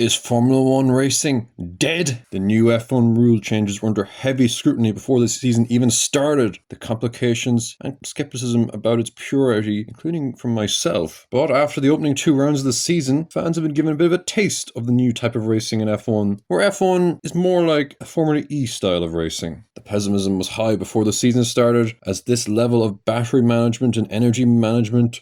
Is Formula One racing dead? The new F1 rule changes were under heavy scrutiny before the season even started. The complications and skepticism about its purity, including from myself. But after the opening 2 rounds of the season, fans have been given a bit of a taste of the new type of racing in F1, where F1 is more like a Formula E style of racing. The pessimism was high before the season started, as this level of battery management and energy management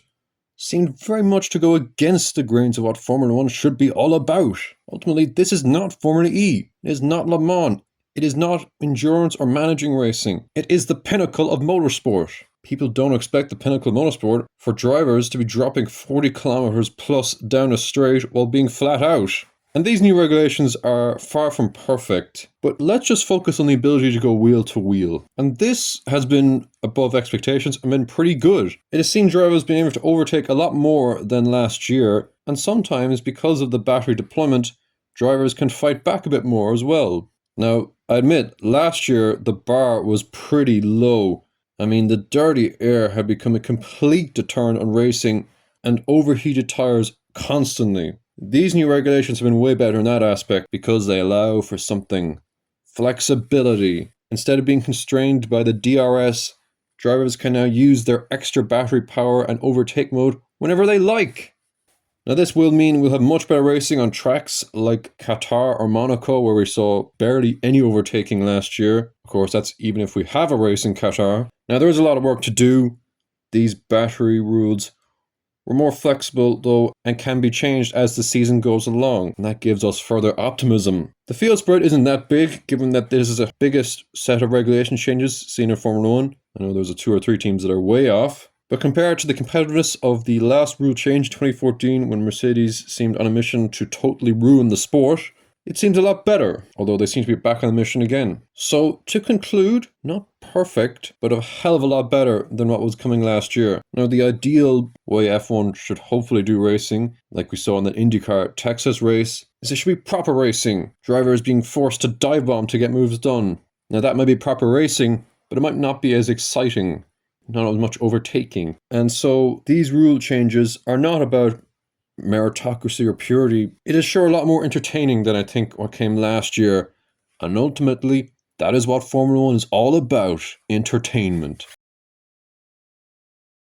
seemed very much to go against the grains of what Formula One should be all about. Ultimately, this is not Formula E. It is not Le Mans. It is not endurance or managing racing. It is the pinnacle of motorsport. People don't expect the pinnacle of motorsport for drivers to be dropping 40 kilometers plus down a straight while being flat out. And these new regulations are far from perfect, but let's just focus on the ability to go wheel to wheel. And this has been above expectations and been pretty good. It has seen drivers being able to overtake a lot more than last year, and sometimes because of the battery deployment, drivers can fight back a bit more as well. Now, I admit, last year the bar was pretty low. I mean, the dirty air had become a complete deterrent on racing and overheated tires constantly. These new regulations have been way better in that aspect because they allow for something. Flexibility. Instead of being constrained by the DRS, drivers can now use their extra battery power and overtake mode whenever they like. Now this will mean we'll have much better racing on tracks like Qatar or Monaco, where we saw barely any overtaking last year. Of course, that's even if we have a race in Qatar. Now there is a lot of work to do. These battery rules were more flexible though and can be changed as the season goes along, and that gives us further optimism. The field spread isn't that big, given that this is the biggest set of regulation changes seen in Formula 1. I know there's 2 or 3 teams that are way off, but compared to the competitiveness of the last rule change in 2014 when Mercedes seemed on a mission to totally ruin the sport, it seems a lot better, although they seem to be back on the mission again. So, to conclude, not perfect, but a hell of a lot better than what was coming last year. Now, the ideal way F1 should hopefully do racing, like we saw in the IndyCar Texas race, is it should be proper racing. Drivers being forced to dive bomb to get moves done. Now, that might be proper racing, but it might not be as exciting, not as much overtaking. And so, these rule changes are not about meritocracy or purity. It is sure a lot more entertaining than I think what came last year, and ultimately that is what Formula One is all about: entertainment.